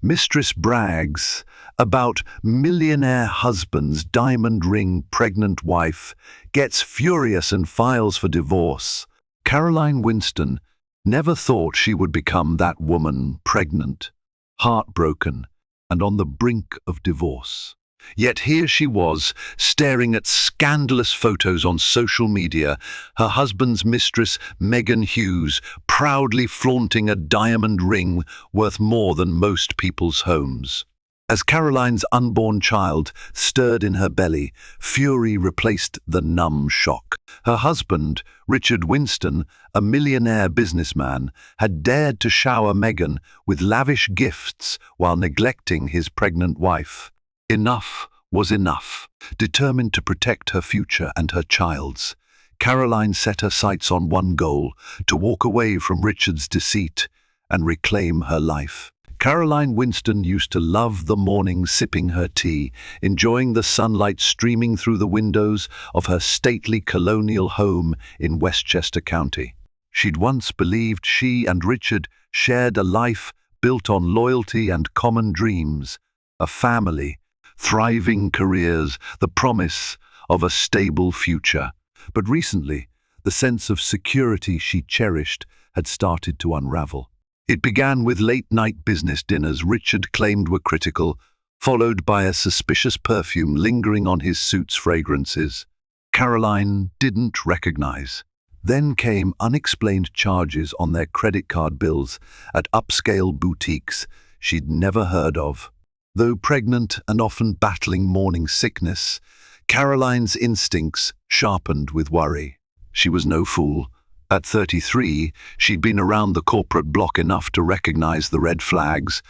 Mistress brags about millionaire husband's diamond ring pregnant wife, gets furious and files for divorce. Caroline Winston never thought she would become that woman, pregnant, heartbroken, and on the brink of divorce. Yet here she was, staring at scandalous photos on social media, her husband's mistress, Megan Hughes, proudly flaunting a diamond ring worth more than most people's homes. As Caroline's unborn child stirred in her belly, fury replaced the numb shock. Her husband, Richard Winston, a millionaire businessman, had dared to shower Megan with lavish gifts while neglecting his pregnant wife. Enough was enough. Determined to protect her future and her child's, Caroline set her sights on one goal: to walk away from Richard's deceit and reclaim her life. Caroline Winston used to love the morning sipping her tea, enjoying the sunlight streaming through the windows of her stately colonial home in Westchester County. She'd once believed she and Richard shared a life built on loyalty and common dreams, a family, thriving careers, the promise of a stable future. But recently, the sense of security she cherished had started to unravel. It began with late-night business dinners Richard claimed were critical, followed by a suspicious perfume lingering on his suit's fragrances Caroline didn't recognize. Then came unexplained charges on their credit card bills at upscale boutiques she'd never heard of. Though pregnant and often battling morning sickness, Caroline's instincts sharpened with worry. She was no fool. At 33, she'd been around the corporate block enough to recognize the red flags.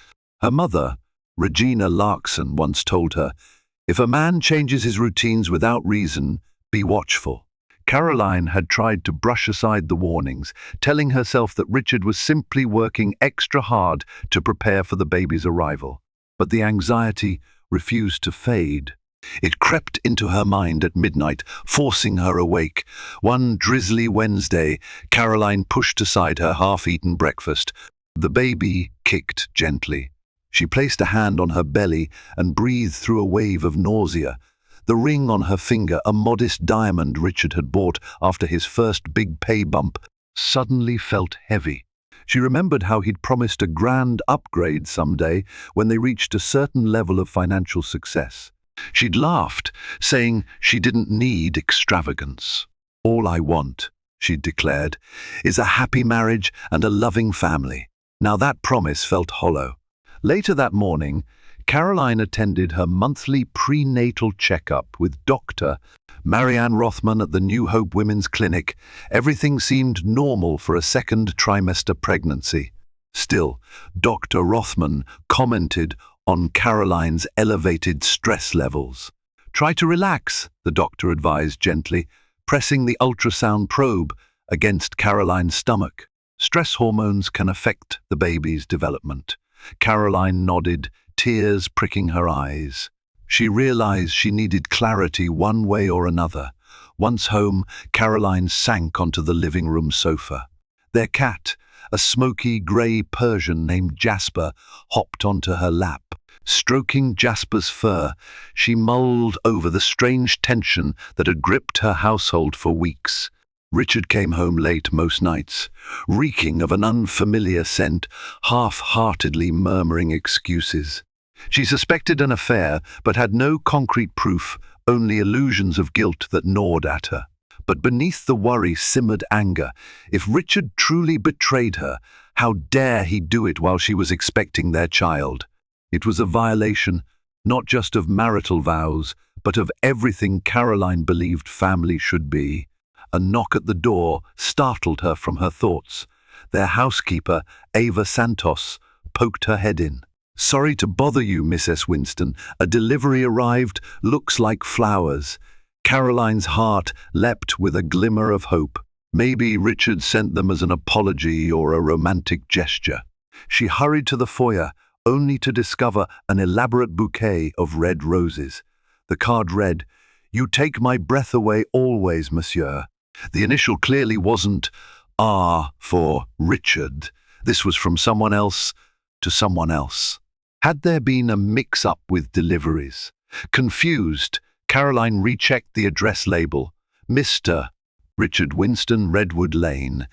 Her mother, Regina Larkson, once told her, "If a man changes his routines without reason, be watchful." Caroline had tried to brush aside the warnings, telling herself that Richard was simply working extra hard to prepare for the baby's arrival. But the anxiety refused to fade. It crept into her mind at midnight, forcing her awake. One drizzly Wednesday, Caroline pushed aside her half-eaten breakfast. The baby kicked gently. She placed a hand on her belly and breathed through a wave of nausea. The ring on her finger, a modest diamond Richard had bought after his first big pay bump, suddenly felt heavy. She remembered how he'd promised a grand upgrade someday when they reached a certain level of financial success. She'd laughed, saying she didn't need extravagance. "All I want," she'd declared, "is a happy marriage and a loving family." Now that promise felt hollow. Later that morning, Caroline attended her monthly prenatal checkup with Dr. Marianne Rothman at the New Hope Women's Clinic. Everything seemed normal for a second trimester pregnancy. Still, Dr. Rothman commented on Caroline's elevated stress levels. "Try to relax," the doctor advised gently, pressing the ultrasound probe against Caroline's stomach. "Stress hormones can affect the baby's development." Caroline nodded, tears pricking her eyes. She realized she needed clarity one way or another. Once home, Caroline sank onto the living room sofa. Their cat, a smoky grey Persian named Jasper, hopped onto her lap. Stroking Jasper's fur, she mulled over the strange tension that had gripped her household for weeks. Richard came home late most nights, reeking of an unfamiliar scent, half-heartedly murmuring excuses. She suspected an affair, but had no concrete proof, only illusions of guilt that gnawed at her. But beneath the worry simmered anger. If Richard truly betrayed her, how dare he do it while she was expecting their child? It was a violation, not just of marital vows, but of everything Caroline believed family should be. A knock at the door startled her from her thoughts. Their housekeeper, Ava Santos, poked her head in. "Sorry to bother you, Mrs. Winston. A delivery arrived, looks like flowers." Caroline's heart leapt with a glimmer of hope. Maybe Richard sent them as an apology or a romantic gesture. She hurried to the foyer, only to discover an elaborate bouquet of red roses. The card read, "You take my breath away always, monsieur." The initial clearly wasn't R for Richard. This was from someone else to someone else. Had there been a mix-up with deliveries? Confused, Caroline rechecked the address label. Mr. Richard Winston, Redwood Lane.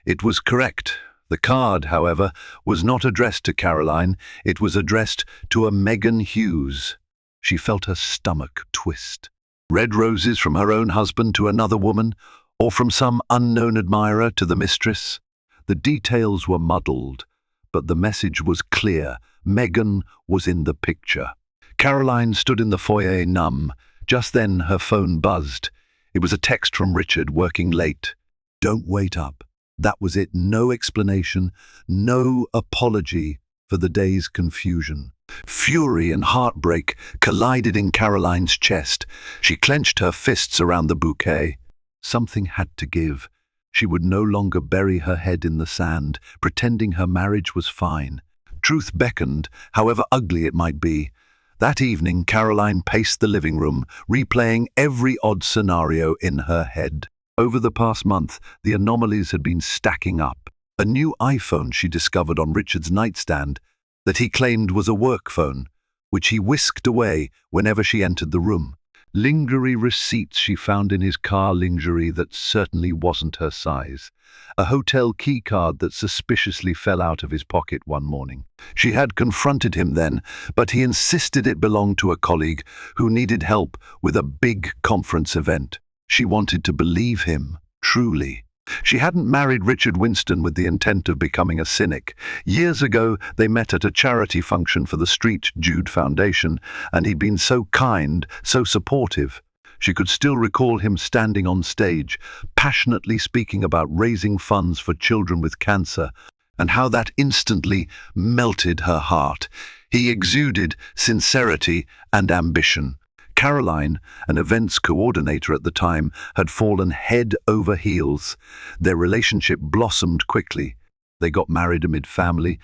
It was correct. The card, however, was not addressed to Caroline. It was addressed to a Megan Hughes. She felt her stomach twist. Red roses from her own husband to another woman, or from some unknown admirer to the mistress? The details were muddled, but the message was clear. Megan was in the picture. Caroline stood in the foyer numb. Just then her phone buzzed. It was a text from Richard, working late. Don't wait up. That was it. No explanation, no apology for the day's confusion. Fury and heartbreak collided in Caroline's chest. She clenched her fists around the bouquet. Something had to give. She would no longer bury her head in the sand, pretending her marriage was fine. Truth beckoned, however ugly it might be. That evening, Caroline paced the living room, replaying every odd scenario in her head. Over the past month, the anomalies had been stacking up. A new iPhone she discovered on Richard's nightstand that he claimed was a work phone, which he whisked away whenever she entered the room. Lingerie receipts she found in his car, lingerie that certainly wasn't her size. A hotel key card that suspiciously fell out of his pocket one morning. She had confronted him then, but he insisted it belonged to a colleague who needed help with a big conference event. She wanted to believe him, truly. She hadn't married Richard Winston with the intent of becoming a cynic. Years ago, they met at a charity function for the St. Jude Foundation, and he'd been so kind, so supportive. She could still recall him standing on stage, passionately speaking about raising funds for children with cancer, and how that instantly melted her heart. He exuded sincerity and ambition. Caroline, an events coordinator at the time, had fallen head over heels. Their relationship blossomed quickly. They got married amid family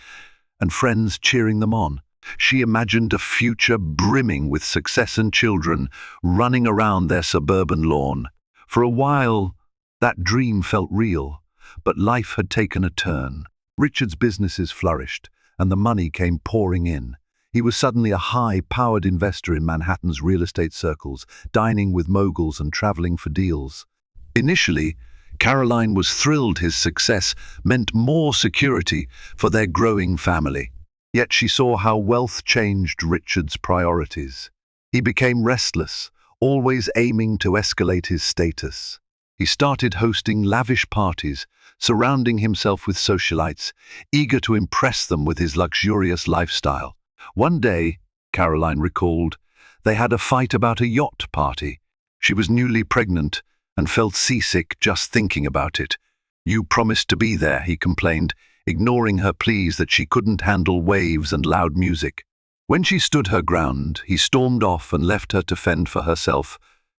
and friends cheering them on. She imagined a future brimming with success and children running around their suburban lawn. For a while, that dream felt real, but life had taken a turn. Richard's businesses flourished, and the money came pouring in. He was suddenly a high-powered investor in Manhattan's real estate circles, dining with moguls and traveling for deals. Initially, Caroline was thrilled his success meant more security for their growing family. Yet she saw how wealth changed Richard's priorities. He became restless, always aiming to escalate his status. He started hosting lavish parties, surrounding himself with socialites, eager to impress them with his luxurious lifestyle. One day, Caroline recalled, they had a fight about a yacht party. She was newly pregnant and felt seasick just thinking about it. "You promised to be there," he complained, ignoring her pleas that she couldn't handle waves and loud music. When she stood her ground, he stormed off and left her to fend for herself,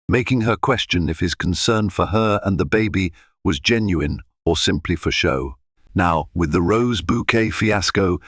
making her question if his concern for her and the baby was genuine or simply for show. Now, with the rose bouquet fiasco,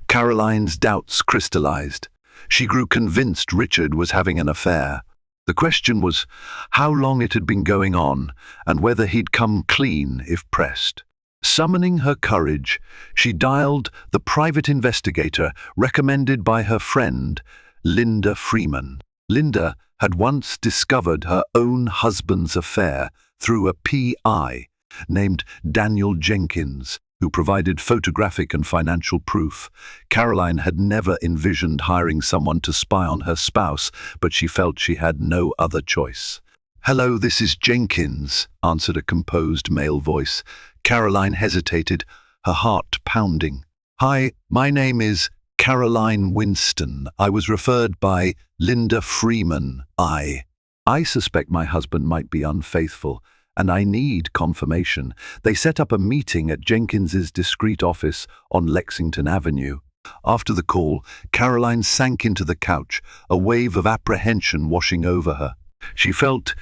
Caroline's doubts crystallized. She grew convinced Richard was having an affair. The question was how long it had been going on and whether he'd come clean if pressed. Summoning her courage, she dialed the private investigator recommended by her friend, Linda Freeman. Linda had once discovered her own husband's affair through a PI named Daniel Jenkins, who provided photographic and financial proof. Caroline had never envisioned hiring someone to spy on her spouse, but she felt she had no other choice. "Hello, this is Jenkins," answered a composed male voice. Caroline hesitated, her heart pounding. "Hi, my name is Caroline Winston. I was referred by Linda Freeman. I suspect my husband might be unfaithful, and I need confirmation." They set up a meeting at Jenkins's discreet office on Lexington Avenue. After the call, Caroline sank into the couch, a wave of apprehension washing over her. She felt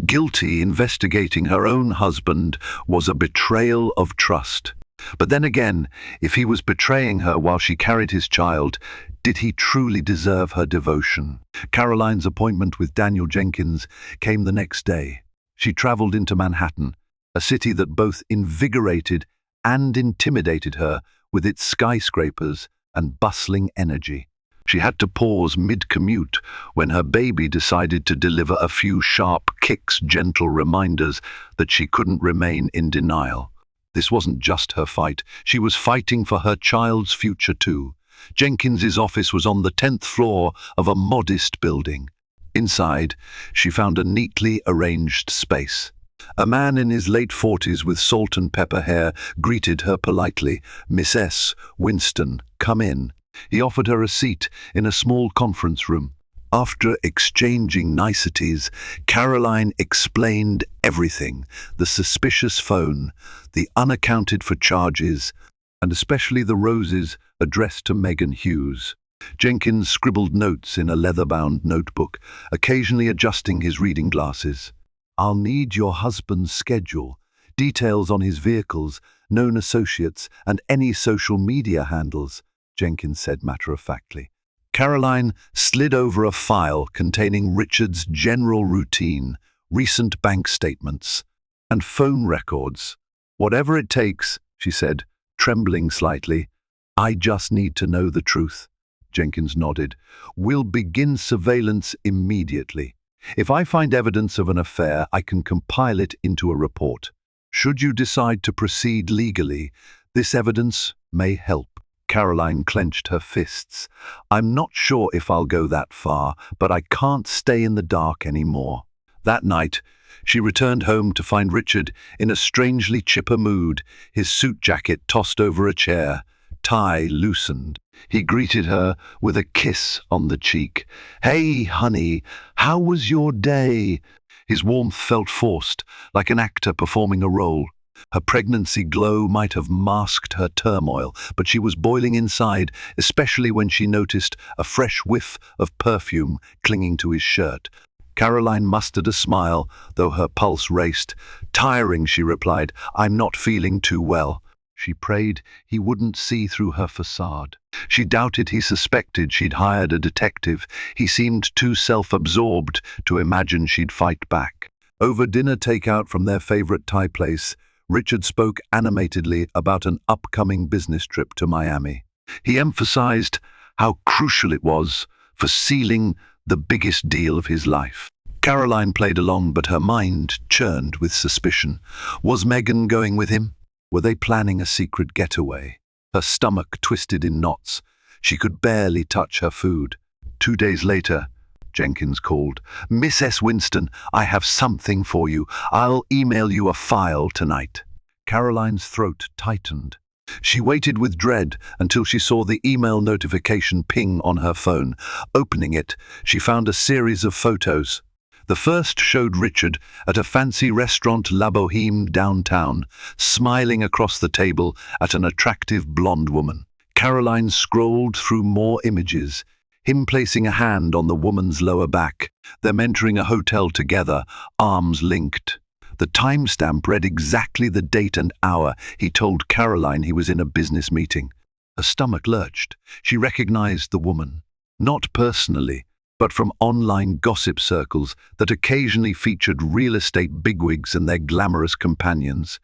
guilty. Investigating her own husband was a betrayal of trust. But then again, if he was betraying her while she carried his child, did he truly deserve her devotion? Caroline's appointment with Daniel Jenkins came the next day. She traveled into Manhattan, a city that both invigorated and intimidated her with its skyscrapers and bustling energy. She had to pause mid-commute when her baby decided to deliver a few sharp kicks, gentle reminders that she couldn't remain in denial. This wasn't just her fight. She was fighting for her child's future too. Jenkins's office was on the 10th floor of a modest building. Inside, she found a neatly arranged space. A man in his late 40s with salt and pepper hair greeted her politely. "Mrs. Winston, come in." He offered her a seat in a small conference room. After exchanging niceties, Caroline explained everything: the suspicious phone, the unaccounted-for charges, and especially the roses addressed to Megan Hughes. Jenkins scribbled notes in a leather-bound notebook, occasionally adjusting his reading glasses. "I'll need your husband's schedule, details on his vehicles, known associates, and any social media handles," Jenkins said matter-of-factly. Caroline slid over a file containing Richard's general routine, recent bank statements, and phone records. "Whatever it takes," she said, trembling slightly. "I just need to know the truth." Jenkins nodded. "We'll begin surveillance immediately. If I find evidence of an affair, I can compile it into a report. Should you decide to proceed legally, this evidence may help." Caroline clenched her fists. "I'm not sure if I'll go that far, but I can't stay in the dark anymore." That night, she returned home to find Richard in a strangely chipper mood, his suit jacket tossed over a chair, tie loosened. He greeted her with a kiss on the cheek. "Hey, honey, how was your day?" His warmth felt forced, like an actor performing a role. Her pregnancy glow might have masked her turmoil, but she was boiling inside, especially when she noticed a fresh whiff of perfume clinging to his shirt. Caroline mustered a smile, though her pulse raced. "Tiring," she replied. "I'm not feeling too well." She prayed he wouldn't see through her facade. She doubted he suspected she'd hired a detective. He seemed too self-absorbed to imagine she'd fight back. Over dinner takeout from their favorite Thai place, Richard spoke animatedly about an upcoming business trip to Miami. He emphasized how crucial it was for sealing the biggest deal of his life. Caroline played along, but her mind churned with suspicion. Was Megan going with him? Were they planning a secret getaway? Her stomach twisted in knots. She could barely touch her food. 2 days later, Jenkins called. "Mrs. Winston, I have something for you. I'll email you a file tonight." Caroline's throat tightened. She waited with dread until she saw the email notification ping on her phone. Opening it, she found a series of photos. The first showed Richard at a fancy restaurant La Boheme downtown, smiling across the table at an attractive blonde woman. Caroline scrolled through more images, him placing a hand on the woman's lower back, them entering a hotel together, arms linked. The timestamp read exactly the date and hour he told Caroline he was in a business meeting. Her stomach lurched. She recognized the woman, not personally, but from online gossip circles that occasionally featured real estate bigwigs and their glamorous companions.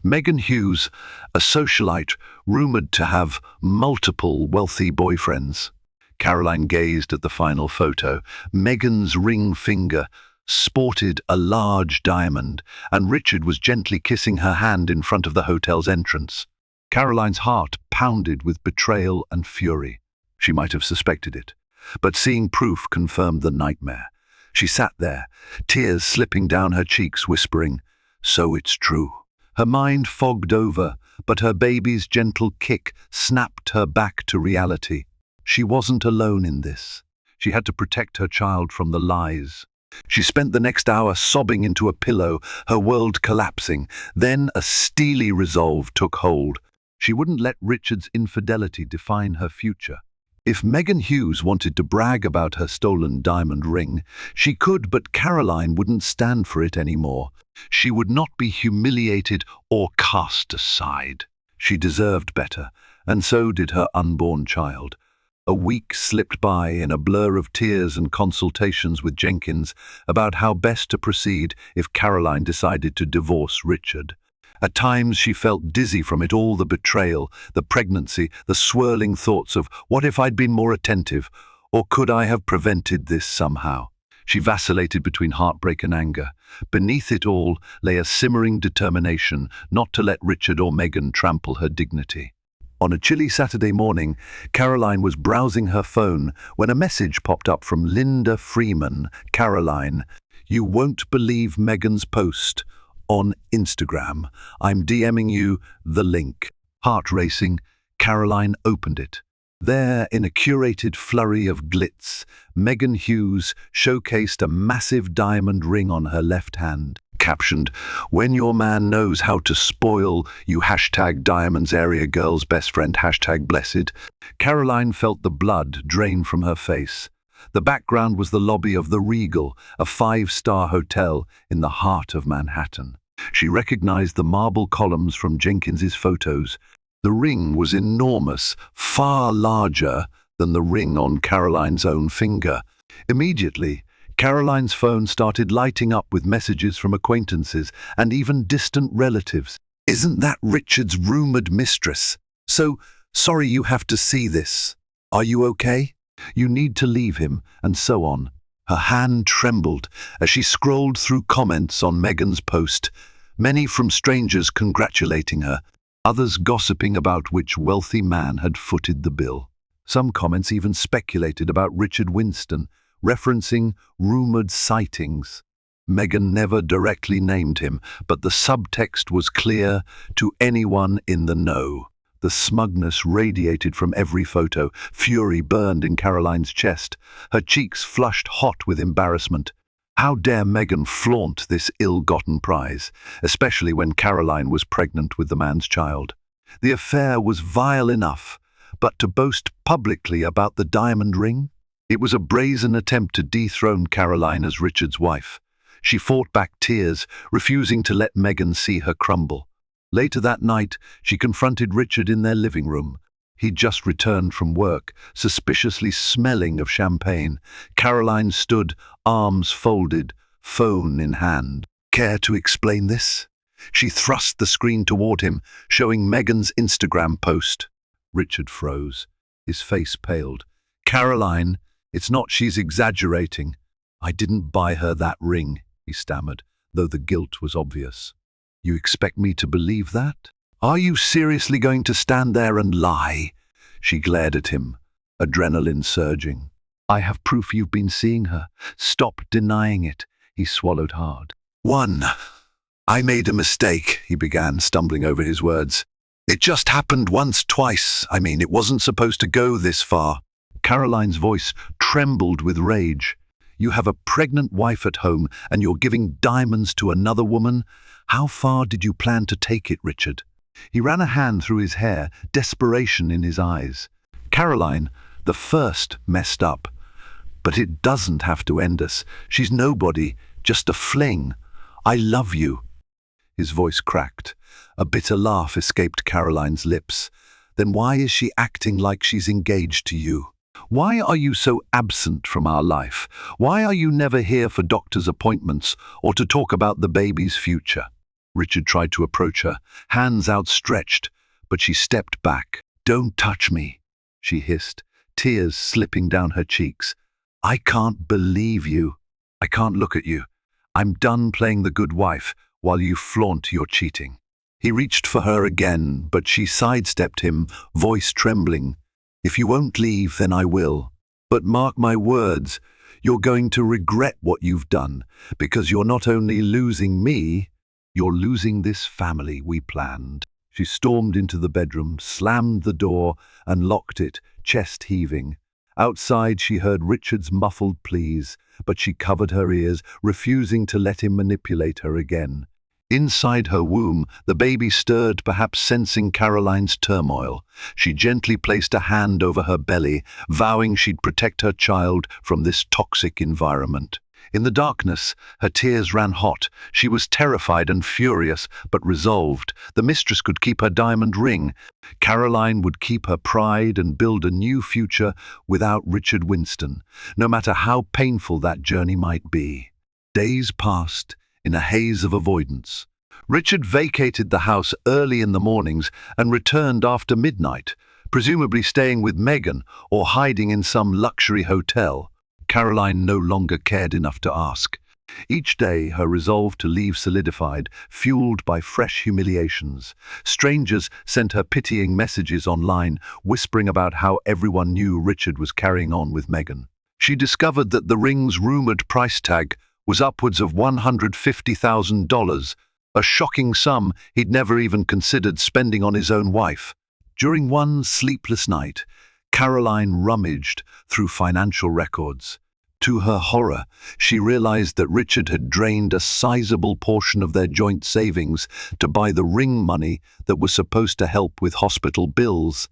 Megan Hughes, a socialite rumored to have multiple wealthy boyfriends. Caroline gazed at the final photo. Megan's ring finger sported a large diamond, and Richard was gently kissing her hand in front of the hotel's entrance. Caroline's heart pounded with betrayal and fury. She might have suspected it, but seeing proof confirmed the nightmare. She sat there, tears slipping down her cheeks, whispering, "So it's true." Her mind fogged over, but her baby's gentle kick snapped her back to reality. She wasn't alone in this. She had to protect her child from the lies. She spent the next hour sobbing into a pillow, her world collapsing. Then a steely resolve took hold. She wouldn't let Richard's infidelity define her future. If Megan Hughes wanted to brag about her stolen diamond ring, she could, but Caroline wouldn't stand for it anymore. She would not be humiliated or cast aside. She deserved better, and so did her unborn child. A week slipped by in a blur of tears and consultations with Jenkins about how best to proceed if Caroline decided to divorce Richard. At times she felt dizzy from it all, the betrayal, the pregnancy, the swirling thoughts of what if I'd been more attentive, or could I have prevented this somehow? She vacillated between heartbreak and anger. Beneath it all lay a simmering determination not to let Richard or Meghan trample her dignity. On a chilly Saturday morning, Caroline was browsing her phone when a message popped up from Linda Freeman. Caroline, you won't believe Meghan's post on Instagram. I'm DMing you the link. Heart racing, Caroline opened it. There, in a curated flurry of glitz, Meghan Hughes showcased a massive diamond ring on her left hand. Captioned, "When your man knows how to spoil you, #diamonds area girl's best friend, #blessed." Caroline felt the blood drain from her face. The background was the lobby of the Regal, a 5-star hotel in the heart of Manhattan. She recognized the marble columns from Jenkins's photos. The ring was enormous, far larger than the ring on Caroline's own finger. Immediately, Caroline's phone started lighting up with messages from acquaintances and even distant relatives. "Isn't that Richard's rumored mistress? So sorry you have to see this. Are you okay? You need to leave him," and so on. Her hand trembled as she scrolled through comments on Meghan's post, many from strangers congratulating her, others gossiping about which wealthy man had footed the bill. Some comments even speculated about Richard Winston, referencing rumored sightings. Meghan never directly named him, but the subtext was clear to anyone in the know. The smugness radiated from every photo. Fury burned in Caroline's chest. Her cheeks flushed hot with embarrassment. How dare Meghan flaunt this ill-gotten prize, especially when Caroline was pregnant with the man's child? The affair was vile enough, but to boast publicly about the diamond ring? It was a brazen attempt to dethrone Caroline as Richard's wife. She fought back tears, refusing to let Meghan see her crumble. Later that night, she confronted Richard in their living room. He'd just returned from work, suspiciously smelling of champagne. Caroline stood, arms folded, phone in hand. "Care to explain this?" She thrust the screen toward him, showing Meghan's Instagram post. Richard froze. His face paled. "Caroline, it's not she's exaggerating. I didn't buy her that ring," he stammered, though the guilt was obvious. "You expect me to believe that? Are you seriously going to stand there and lie?" She glared at him, adrenaline surging. "I have proof you've been seeing her. Stop denying it." He swallowed hard. "One, I made a mistake," he began, stumbling over his words. "It just happened once, twice. I mean, it wasn't supposed to go this far." Caroline's voice trembled with rage. "You have a pregnant wife at home and you're giving diamonds to another woman? How far did you plan to take it, Richard?" He ran a hand through his hair, desperation in his eyes. "Caroline, the first messed up. But it doesn't have to end us. She's nobody, just a fling. I love you." His voice cracked. A bitter laugh escaped Caroline's lips. "Then why is she acting like she's engaged to you? Why are you so absent from our life? Why are you never here for doctor's appointments or to talk about the baby's future?" Richard tried to approach her, hands outstretched, but she stepped back. "Don't touch me," she hissed, tears slipping down her cheeks. "I can't believe you. I can't look at you. I'm done playing the good wife while you flaunt your cheating." He reached for her again, but she sidestepped him, voice trembling. "If you won't leave, then I will. But mark my words, you're going to regret what you've done, because you're not only losing me, you're losing this family we planned." She stormed into the bedroom, slammed the door, and locked it, chest heaving. Outside, she heard Richard's muffled pleas, but she covered her ears, refusing to let him manipulate her again. Inside her womb, the baby stirred, perhaps sensing Caroline's turmoil. She gently placed a hand over her belly, vowing she'd protect her child from this toxic environment. In the darkness, her tears ran hot. She was terrified and furious, but resolved. The mistress could keep her diamond ring. Caroline would keep her pride and build a new future without Richard Winston, no matter how painful that journey might be. Days passed in a haze of avoidance. Richard vacated the house early in the mornings and returned after midnight, presumably staying with Meghan or hiding in some luxury hotel. Caroline no longer cared enough to ask. Each day her resolve to leave solidified, fueled by fresh humiliations. Strangers sent her pitying messages online, whispering about how everyone knew Richard was carrying on with Meghan. She discovered that the ring's rumoured price tag was upwards of $150,000, a shocking sum he'd never even considered spending on his own wife. During one sleepless night, Caroline rummaged through financial records. To her horror, she realized that Richard had drained a sizable portion of their joint savings to buy the ring money that was supposed to help with hospital bills,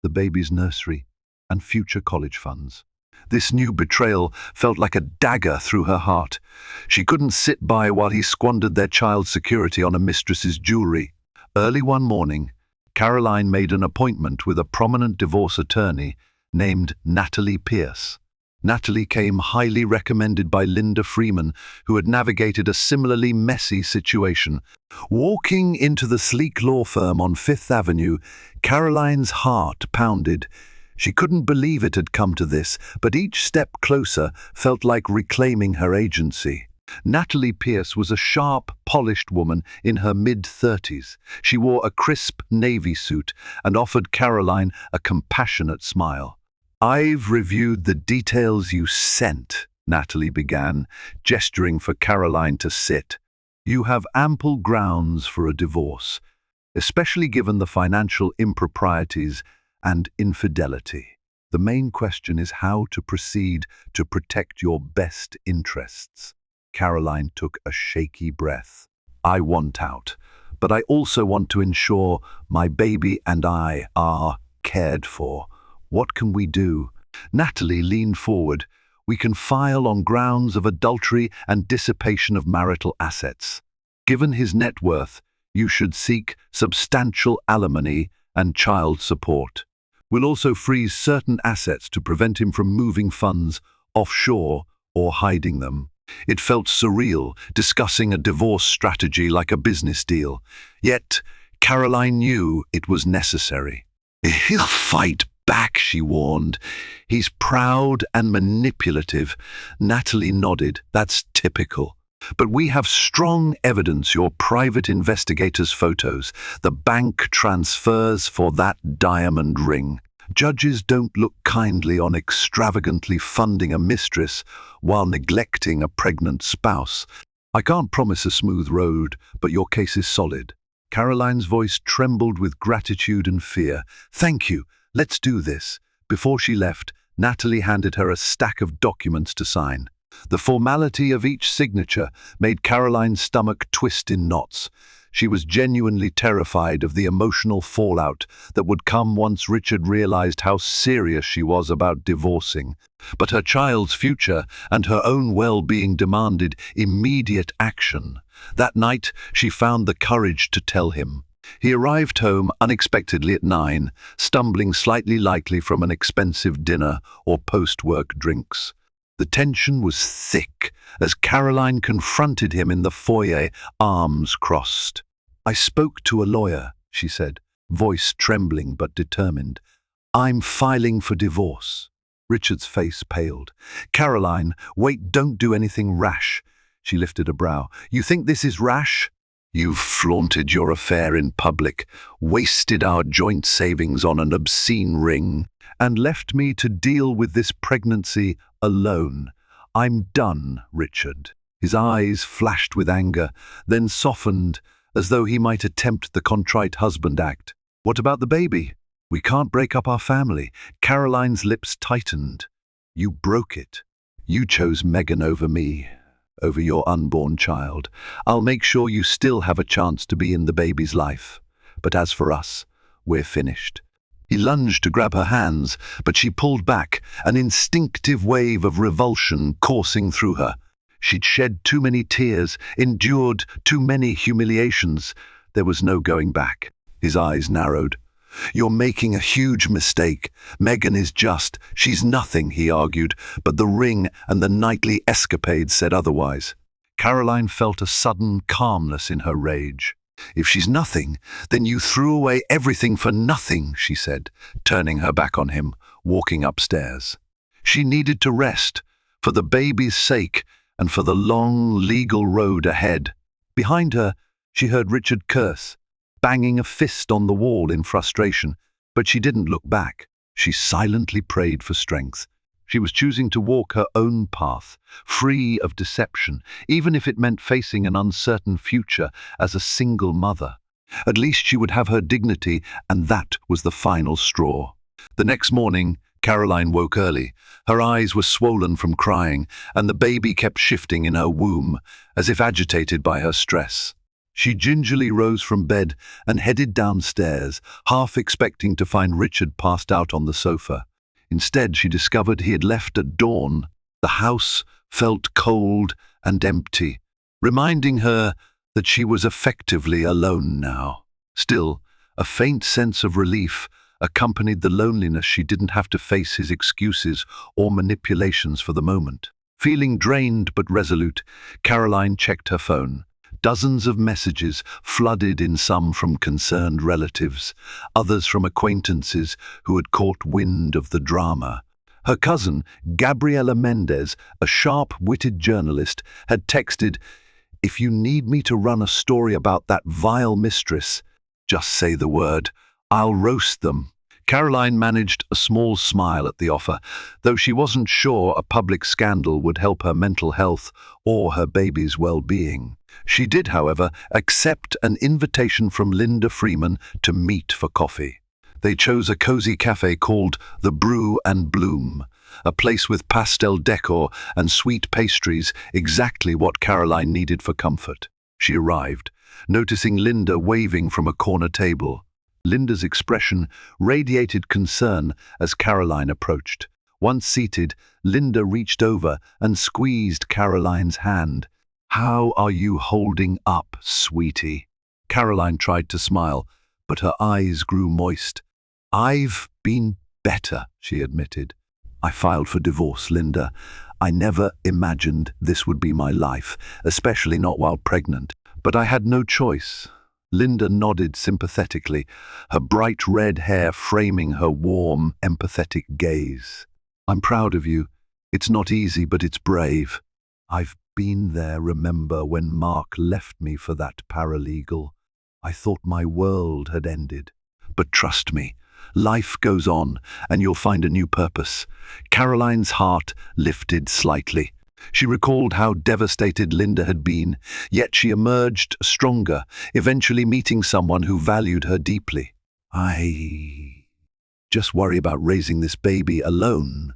the baby's nursery, and future college funds. This new betrayal felt like a dagger through her heart. She couldn't sit by while he squandered their child's security on a mistress's jewelry. Early one morning, Caroline made an appointment with a prominent divorce attorney named Natalie Pierce. Natalie came highly recommended by Linda Freeman, who had navigated a similarly messy situation. Walking into the sleek law firm on Fifth Avenue, Caroline's heart pounded. She couldn't believe it had come to this, but each step closer felt like reclaiming her agency. Natalie Pierce was a sharp, polished woman in her mid-30s. She wore a crisp navy suit and offered Caroline a compassionate smile. "I've reviewed the details you sent," Natalie began, gesturing for Caroline to sit. "You have ample grounds for a divorce, especially given the financial improprieties and infidelity. The main question is how to proceed to protect your best interests." Caroline took a shaky breath. "I want out, but I also want to ensure my baby and I are cared for. What can we do?" Natalie leaned forward. "We can file on grounds of adultery and dissipation of marital assets. Given his net worth, you should seek substantial alimony and child support. We'll also freeze certain assets to prevent him from moving funds offshore or hiding them." It felt surreal, discussing a divorce strategy like a business deal. Yet, Caroline knew it was necessary. "He'll fight back," she warned. "He's proud and manipulative." Natalie nodded. "That's typical. But we have strong evidence, your private investigator's photos, the bank transfers for that diamond ring. Judges don't look kindly on extravagantly funding a mistress while neglecting a pregnant spouse. I can't promise a smooth road, but your case is solid." Caroline's voice trembled with gratitude and fear. "Thank you. Let's do this." Before she left, Natalie handed her a stack of documents to sign. The formality of each signature made Caroline's stomach twist in knots. She was genuinely terrified of the emotional fallout that would come once Richard realized how serious she was about divorcing. But her child's future and her own well-being demanded immediate action. That night, she found the courage to tell him. He arrived home unexpectedly at 9, stumbling slightly likely from an expensive dinner or post-work drinks. The tension was thick as Caroline confronted him in the foyer, arms crossed. "I spoke to a lawyer," she said, voice trembling but determined. "I'm filing for divorce." Richard's face paled. "Caroline, wait, don't do anything rash." She lifted a brow. "You think this is rash? You've flaunted your affair in public, wasted our joint savings on an obscene ring, and left me to deal with this pregnancy alone. I'm done, Richard." His eyes flashed with anger, then softened as though he might attempt the contrite husband act. "What about the baby? We can't break up our family." Caroline's lips tightened. "You broke it. You chose Meghan over me, over your unborn child. I'll make sure you still have a chance to be in the baby's life. But as for us, we're finished." He lunged to grab her hands, but she pulled back, an instinctive wave of revulsion coursing through her. She'd shed too many tears, endured too many humiliations. There was no going back. His eyes narrowed. "You're making a huge mistake. Meghan is she's nothing," he argued, but the ring and the nightly escapades said otherwise. Caroline felt a sudden calmness in her rage. "If she's nothing, then you threw away everything for nothing," she said, turning her back on him, walking upstairs. She needed to rest, for the baby's sake and for the long legal road ahead. Behind her, she heard Richard curse, banging a fist on the wall in frustration, but she didn't look back. She silently prayed for strength. She was choosing to walk her own path, free of deception, even if it meant facing an uncertain future as a single mother. At least she would have her dignity, and that was the final straw. The next morning, Caroline woke early. Her eyes were swollen from crying, and the baby kept shifting in her womb, as if agitated by her stress. She gingerly rose from bed and headed downstairs, half expecting to find Richard passed out on the sofa. Instead, she discovered he had left at dawn. The house felt cold and empty, reminding her that she was effectively alone now. Still, a faint sense of relief accompanied the loneliness. She didn't have to face his excuses or manipulations for the moment. Feeling drained but resolute, Caroline checked her phone. Dozens of messages flooded in, some from concerned relatives, others from acquaintances who had caught wind of the drama. Her cousin, Gabriela Mendez, a sharp-witted journalist, had texted, "If you need me to run a story about that vile mistress, just say the word. I'll roast them." Caroline managed a small smile at the offer, though she wasn't sure a public scandal would help her mental health or her baby's well-being. She did, however, accept an invitation from Linda Freeman to meet for coffee. They chose a cozy cafe called The Brew and Bloom, a place with pastel decor and sweet pastries, exactly what Caroline needed for comfort. She arrived, noticing Linda waving from a corner table. Linda's expression radiated concern as Caroline approached. Once seated, Linda reached over and squeezed Caroline's hand. "How are you holding up, sweetie?" Caroline tried to smile, but her eyes grew moist. "I've been better," she admitted. "I filed for divorce, Linda. I never imagined this would be my life, especially not while pregnant. But I had no choice." Linda nodded sympathetically, her bright red hair framing her warm, empathetic gaze. "I'm proud of you. It's not easy, but it's brave. I've been there, remember, when Mark left me for that paralegal. I thought my world had ended. But trust me, life goes on, and you'll find a new purpose." Caroline's heart lifted slightly. She recalled how devastated Linda had been, yet she emerged stronger, eventually meeting someone who valued her deeply. "I just worry about raising this baby alone,"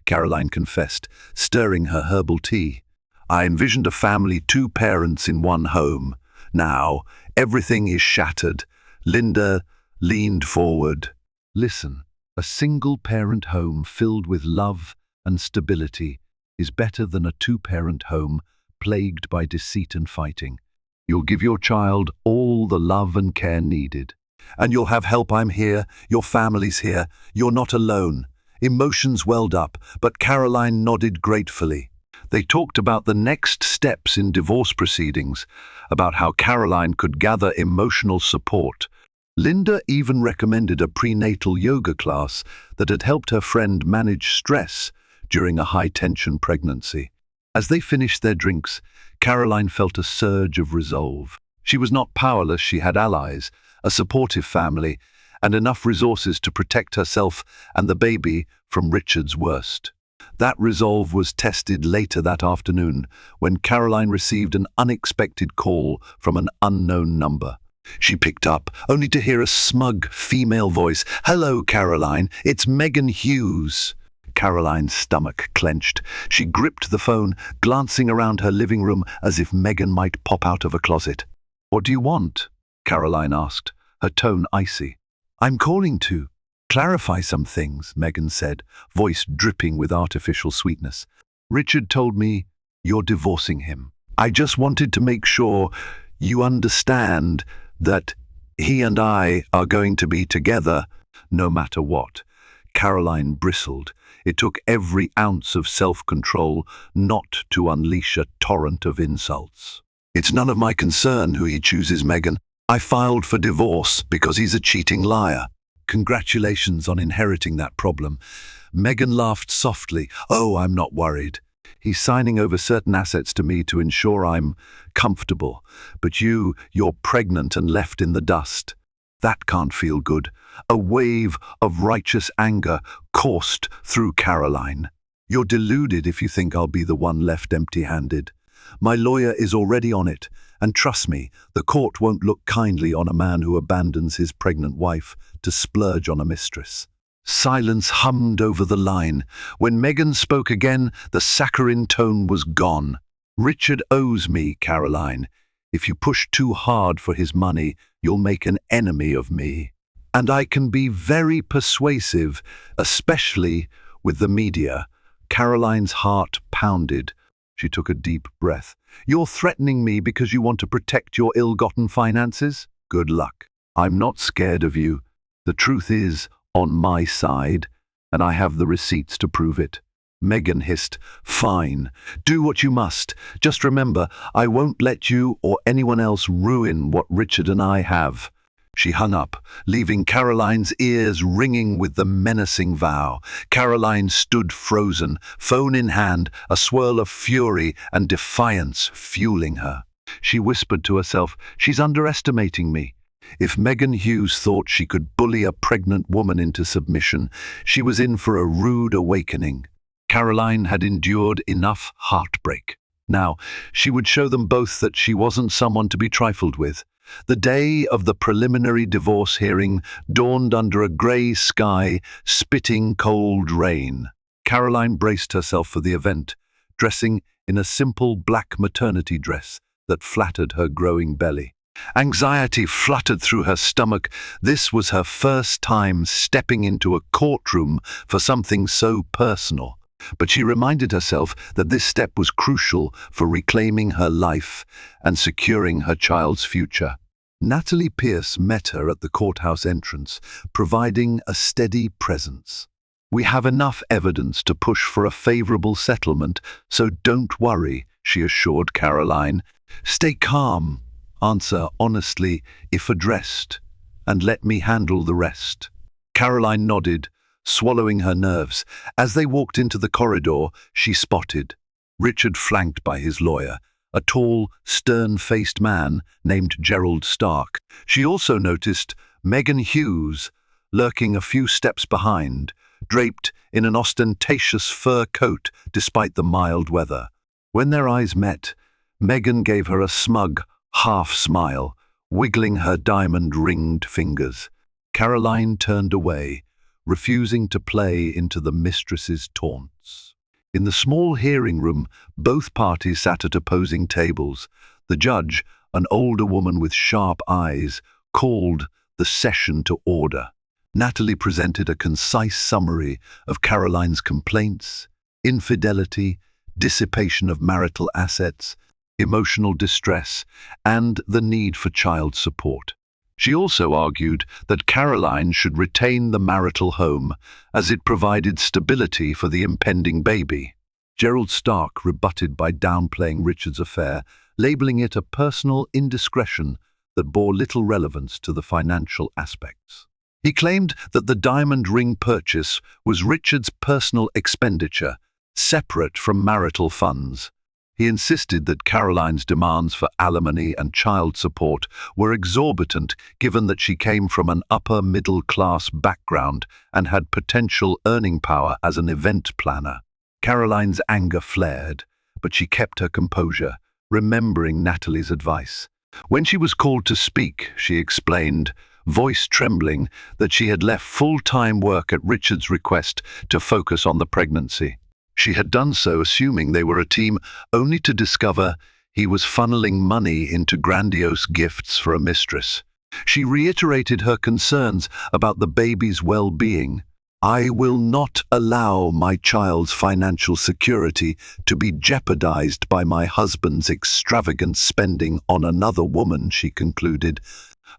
Caroline confessed, stirring her herbal tea. "I envisioned a family, 2 parents in one home. Now, everything is shattered." Linda leaned forward. "Listen, a single-parent home filled with love and stability is better than a 2-parent home plagued by deceit and fighting. You'll give your child all the love and care needed. And you'll have help. I'm here. Your family's here. You're not alone." Emotions welled up, but Caroline nodded gratefully. They talked about the next steps in divorce proceedings, about how Caroline could gather emotional support. Linda even recommended a prenatal yoga class that had helped her friend manage stress during a high-tension pregnancy. As they finished their drinks, Caroline felt a surge of resolve. She was not powerless. She had allies, a supportive family, and enough resources to protect herself and the baby from Richard's worst. That resolve was tested later that afternoon when Caroline received an unexpected call from an unknown number. She picked up, only to hear a smug female voice. "Hello, Caroline. It's Megan Hughes." Caroline's stomach clenched. She gripped the phone, glancing around her living room as if Megan might pop out of a closet. "What do you want?" Caroline asked, her tone icy. "I'm calling to clarify some things," Megan said, voice dripping with artificial sweetness. "Richard told me you're divorcing him. I just wanted to make sure you understand that he and I are going to be together no matter what." Caroline bristled. It took every ounce of self-control not to unleash a torrent of insults. "It's none of my concern who he chooses, Megan. I filed for divorce because he's a cheating liar." "Congratulations on inheriting that problem." Megan laughed softly. "Oh, I'm not worried. He's signing over certain assets to me to ensure I'm comfortable. But you're pregnant and left in the dust. That can't feel good." A wave of righteous anger coursed through Caroline. "You're deluded if you think I'll be the one left empty-handed. My lawyer is already on it, and trust me, the court won't look kindly on a man who abandons his pregnant wife to splurge on a mistress." Silence hummed over the line. When Megan spoke again, the saccharine tone was gone. "Richard owes me, Caroline. If you push too hard for his money, you'll make an enemy of me. And I can be very persuasive, especially with the media." Caroline's heart pounded. She took a deep breath. "You're threatening me because you want to protect your ill-gotten finances? Good luck. I'm not scared of you. The truth is on my side, and I have the receipts to prove it." Megan hissed, "Fine. Do what you must. Just remember, I won't let you or anyone else ruin what Richard and I have." She hung up, leaving Caroline's ears ringing with the menacing vow. Caroline stood frozen, phone in hand, a swirl of fury and defiance fueling her. She whispered to herself, "She's underestimating me." If Megan Hughes thought she could bully a pregnant woman into submission, she was in for a rude awakening. Caroline had endured enough heartbreak. Now, she would show them both that she wasn't someone to be trifled with. The day of the preliminary divorce hearing dawned under a grey sky, spitting cold rain. Caroline braced herself for the event, dressing in a simple black maternity dress that flattered her growing belly. Anxiety fluttered through her stomach. This was her first time stepping into a courtroom for something so personal. But she reminded herself that this step was crucial for reclaiming her life and securing her child's future. Natalie Pierce met her at the courthouse entrance, providing a steady presence. "We have enough evidence to push for a favorable settlement, so don't worry," she assured Caroline. "Stay calm, answer honestly if addressed, and let me handle the rest." Caroline nodded, swallowing her nerves. As they walked into the corridor, she spotted Richard, flanked by his lawyer, a tall, stern-faced man named Gerald Stark. She also noticed Megan Hughes, lurking a few steps behind, draped in an ostentatious fur coat despite the mild weather. When their eyes met, Megan gave her a smug, half-smile, wiggling her diamond-ringed fingers. Caroline turned away, refusing to play into the mistress's taunts. In the small hearing room, both parties sat at opposing tables. The judge, an older woman with sharp eyes, called the session to order. Natalie presented a concise summary of Caroline's complaints: infidelity, dissipation of marital assets, emotional distress, and the need for child support. She also argued that Caroline should retain the marital home, as it provided stability for the impending baby. Gerald Stark rebutted by downplaying Richard's affair, labeling it a personal indiscretion that bore little relevance to the financial aspects. He claimed that the diamond ring purchase was Richard's personal expenditure, separate from marital funds. He insisted that Caroline's demands for alimony and child support were exorbitant, given that she came from an upper-middle-class background and had potential earning power as an event planner. Caroline's anger flared, but she kept her composure, remembering Natalie's advice. When she was called to speak, she explained, voice trembling, that she had left full-time work at Richard's request to focus on the pregnancy. She had done so assuming they were a team, only to discover he was funneling money into grandiose gifts for a mistress. She reiterated her concerns about the baby's well-being. "I will not allow my child's financial security to be jeopardized by my husband's extravagant spending on another woman," she concluded,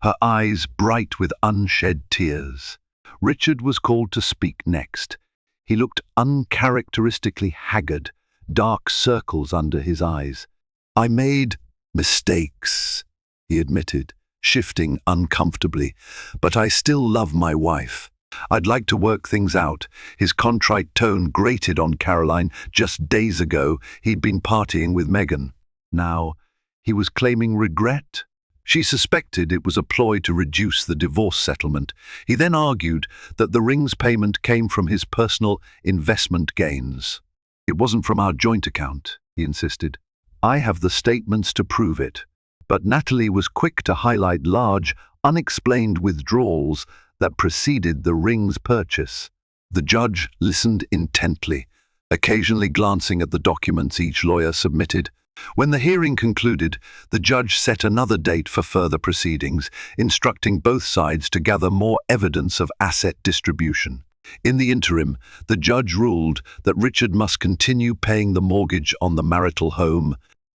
her eyes bright with unshed tears. Richard was called to speak next. He looked uncharacteristically haggard, dark circles under his eyes. "I made mistakes," he admitted, shifting uncomfortably, "but I still love my wife. I'd like to work things out." His contrite tone grated on Caroline. Just days ago, he'd been partying with Megan. Now, he was claiming regret. She suspected it was a ploy to reduce the divorce settlement. He then argued that the ring's payment came from his personal investment gains. "It wasn't from our joint account," he insisted. "I have the statements to prove it." But Natalie was quick to highlight large, unexplained withdrawals that preceded the ring's purchase. The judge listened intently, occasionally glancing at the documents each lawyer submitted. When the hearing concluded, the judge set another date for further proceedings, instructing both sides to gather more evidence of asset distribution. In the interim, the judge ruled that Richard must continue paying the mortgage on the marital home,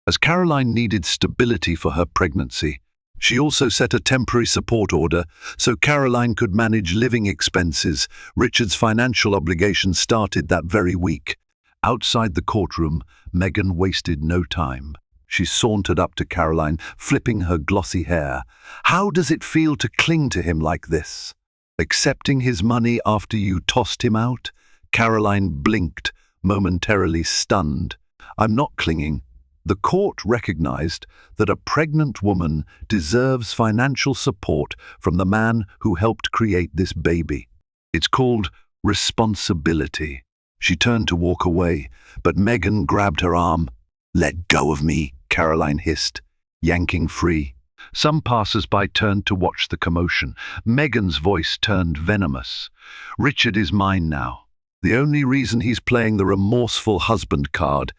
as Caroline needed stability for her pregnancy. She also set a temporary support order so Caroline could manage living expenses. Richard's financial obligations started that very week. Outside the courtroom, Megan wasted no time. She sauntered up to Caroline, flipping her glossy hair. "How does it feel to cling to him like this? Accepting his money after you tossed him out?" Caroline blinked, momentarily stunned. "I'm not clinging. The court recognized that a pregnant woman deserves financial support from the man who helped create this baby. It's called responsibility." She turned to walk away, but Megan grabbed her arm. "Let go of me," Caroline hissed, yanking free. Some passers-by turned to watch the commotion. Megan's voice turned venomous. "Richard is mine now. The only reason he's playing the remorseful husband card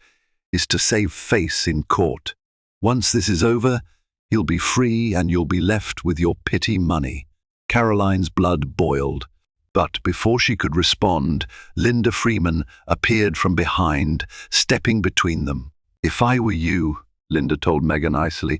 is to save face in court. Once this is over, he'll be free and you'll be left with your pity money." Caroline's blood boiled. But before she could respond, Linda Freeman appeared from behind, stepping between them. "If I were you," Linda told Megan icily,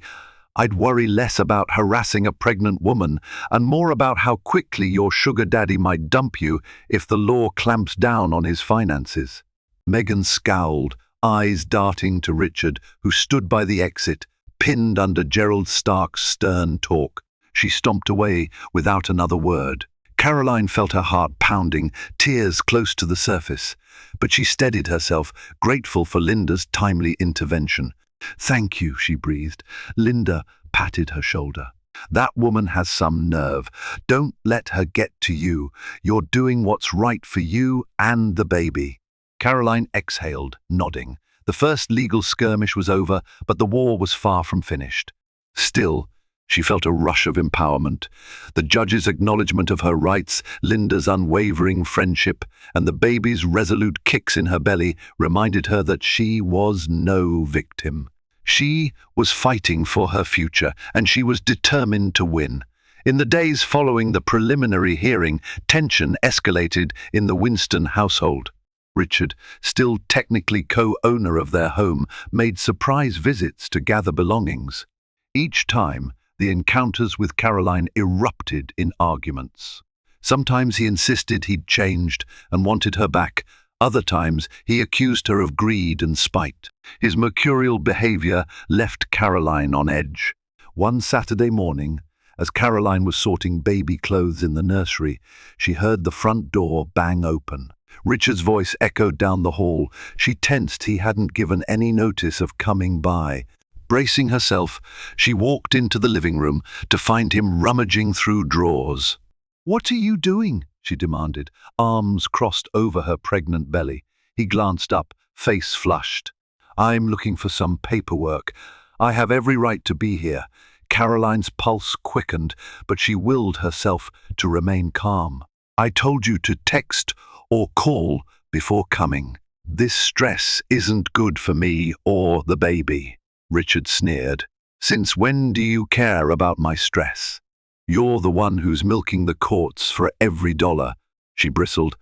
"I'd worry less about harassing a pregnant woman and more about how quickly your sugar daddy might dump you if the law clamps down on his finances." Megan scowled, eyes darting to Richard, who stood by the exit, pinned under Gerald Stark's stern talk. She stomped away without another word. Caroline felt her heart pounding, tears close to the surface, but she steadied herself, grateful for Linda's timely intervention. "Thank you," she breathed. Linda patted her shoulder. "That woman has some nerve. Don't let her get to you. You're doing what's right for you and the baby." Caroline exhaled, nodding. The first legal skirmish was over, but the war was far from finished. Still, she felt a rush of empowerment. The judge's acknowledgement of her rights, Linda's unwavering friendship, and the baby's resolute kicks in her belly reminded her that she was no victim. She was fighting for her future, and she was determined to win. In the days following the preliminary hearing, tension escalated in the Winston household. Richard, still technically co-owner of their home, made surprise visits to gather belongings. Each time, the encounters with Caroline erupted in arguments. Sometimes he insisted he'd changed and wanted her back. Other times, he accused her of greed and spite. His mercurial behavior left Caroline on edge. One Saturday morning, as Caroline was sorting baby clothes in the nursery, she heard the front door bang open. Richard's voice echoed down the hall. She tensed he hadn't given any notice of coming by. Bracing herself, she walked into the living room to find him rummaging through drawers. "What are you doing?" she demanded, arms crossed over her pregnant belly. He glanced up, face flushed. "I'm looking for some paperwork. I have every right to be here." Caroline's pulse quickened, but she willed herself to remain calm. "I told you to text or call before coming. This stress isn't good for me or the baby." Richard sneered. "Since when do you care about my stress? You're the one who's milking the courts for every dollar." She bristled.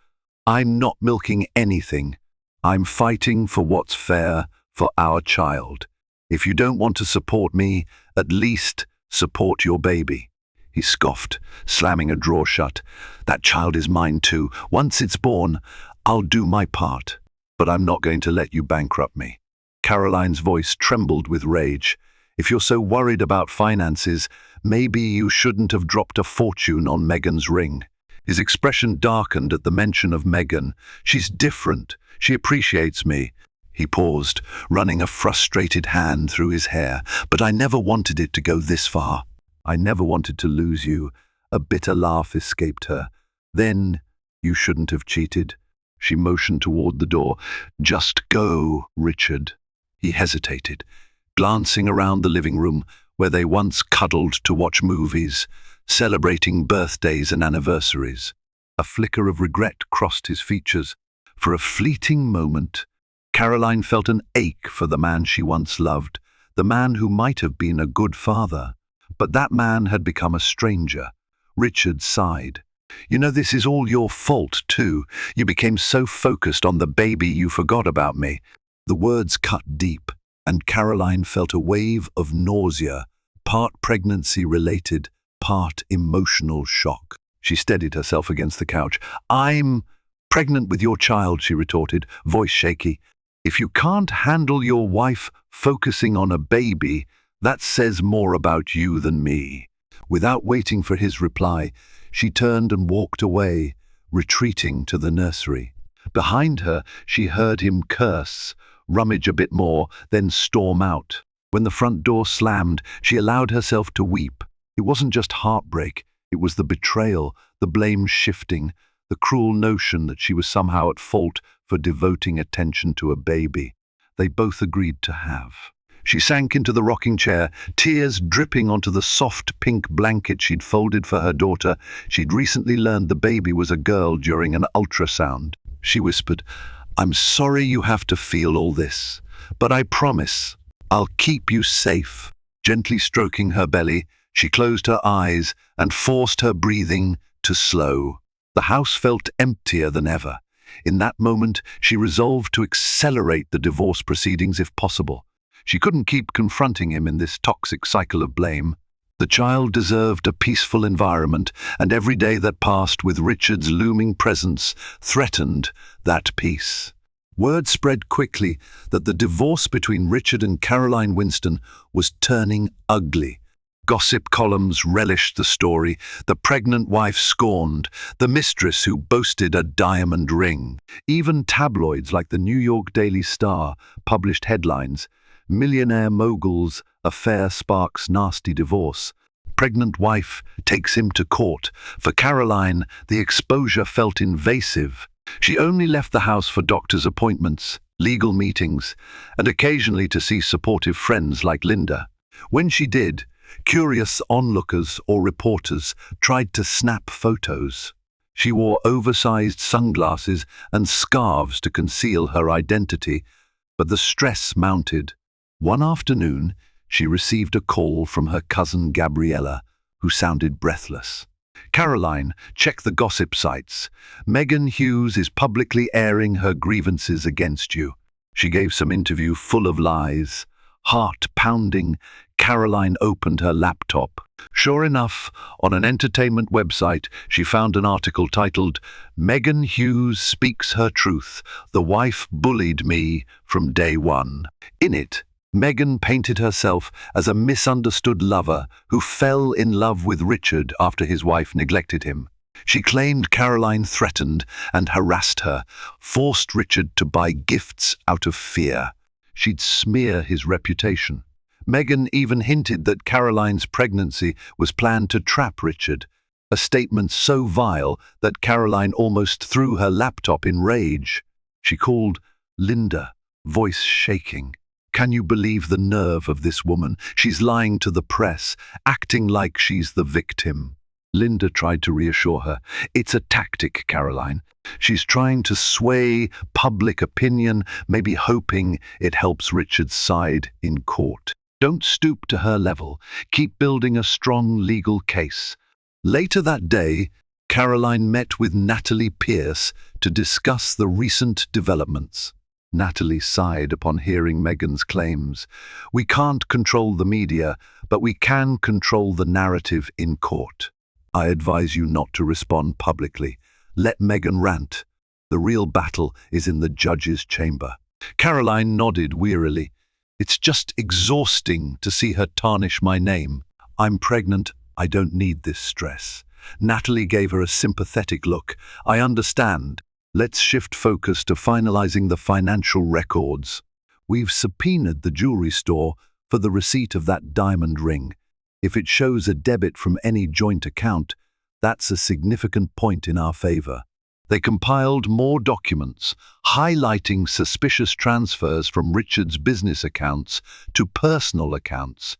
"I'm not milking anything. I'm fighting for what's fair for our child. If you don't want to support me, at least support your baby." He scoffed, slamming a drawer shut. "That child is mine too. Once it's born, I'll do my part, but I'm not going to let you bankrupt me. Caroline's voice trembled with rage. If you're so worried about finances, maybe you shouldn't have dropped a fortune on Megan's ring. His expression darkened at the mention of Megan. She's different. She appreciates me. He paused, running a frustrated hand through his hair. But I never wanted it to go this far. I never wanted to lose you. A bitter laugh escaped her. Then, you shouldn't have cheated. She motioned toward the door. Just go, Richard. He hesitated, glancing around the living room where they once cuddled to watch movies, celebrating birthdays and anniversaries. A flicker of regret crossed his features. For a fleeting moment, Caroline felt an ache for the man she once loved, the man who might have been a good father. But that man had become a stranger. Richard sighed. You know, this is all your fault, too. You became so focused on the baby you forgot about me. The words cut deep, and Caroline felt a wave of nausea, part pregnancy-related, part emotional shock. She steadied herself against the couch. I'm pregnant with your child, she retorted, voice shaky. If you can't handle your wife focusing on a baby, that says more about you than me. Without waiting for his reply, she turned and walked away, retreating to the nursery. Behind her, she heard him curse, rummage a bit more, then storm out. When the front door slammed, she allowed herself to weep. It wasn't just heartbreak, it was the betrayal, the blame shifting, the cruel notion that she was somehow at fault for devoting attention to a baby they both agreed to have. She sank into the rocking chair, tears dripping onto the soft pink blanket she'd folded for her daughter. She'd recently learned the baby was a girl during an ultrasound. She whispered, I'm sorry you have to feel all this, but I promise I'll keep you safe. Gently stroking her belly, she closed her eyes and forced her breathing to slow. The house felt emptier than ever. In that moment, she resolved to accelerate the divorce proceedings if possible. She couldn't keep confronting him in this toxic cycle of blame. The child deserved a peaceful environment, and every day that passed with Richard's looming presence threatened that peace. Word spread quickly that the divorce between Richard and Caroline Winston was turning ugly. Gossip columns relished the story, the pregnant wife scorned, the mistress who boasted a diamond ring. Even tabloids like the New York Daily Star published headlines, Millionaire mogul's affair sparks nasty divorce. Pregnant wife takes him to court. For Caroline, the exposure felt invasive. She only left the house for doctor's appointments, legal meetings, and occasionally to see supportive friends like Linda. When she did, curious onlookers or reporters tried to snap photos. She wore oversized sunglasses and scarves to conceal her identity, but the stress mounted. One afternoon, she received a call from her cousin Gabriella, who sounded breathless. Caroline, check the gossip sites. Megan Hughes is publicly airing her grievances against you. She gave some interview full of lies. Heart pounding, Caroline opened her laptop. Sure enough, on an entertainment website, she found an article titled, Megan Hughes Speaks Her Truth. The Wife Bullied Me from Day One. In it, Megan painted herself as a misunderstood lover who fell in love with Richard after his wife neglected him. She claimed Caroline threatened and harassed her, forced Richard to buy gifts out of fear. She'd smear his reputation. Megan even hinted that Caroline's pregnancy was planned to trap Richard, a statement so vile that Caroline almost threw her laptop in rage. She called Linda, voice shaking. Can you believe the nerve of this woman? She's lying to the press, acting like she's the victim. Linda tried to reassure her. It's a tactic, Caroline. She's trying to sway public opinion, maybe hoping it helps Richard's side in court. Don't stoop to her level. Keep building a strong legal case. Later that day, Caroline met with Natalie Pierce to discuss the recent developments. Natalie sighed upon hearing Megan's claims. We can't control the media, but we can control the narrative in court. I advise you not to respond publicly. Let Megan rant. The real battle is in the judge's chamber. Caroline nodded wearily. It's just exhausting to see her tarnish my name. I'm pregnant. I don't need this stress. Natalie gave her a sympathetic look. I understand. Let's shift focus to finalizing the financial records. We've subpoenaed the jewelry store for the receipt of that diamond ring. If it shows a debit from any joint account, that's a significant point in our favor. They compiled more documents, highlighting suspicious transfers from Richard's business accounts to personal accounts,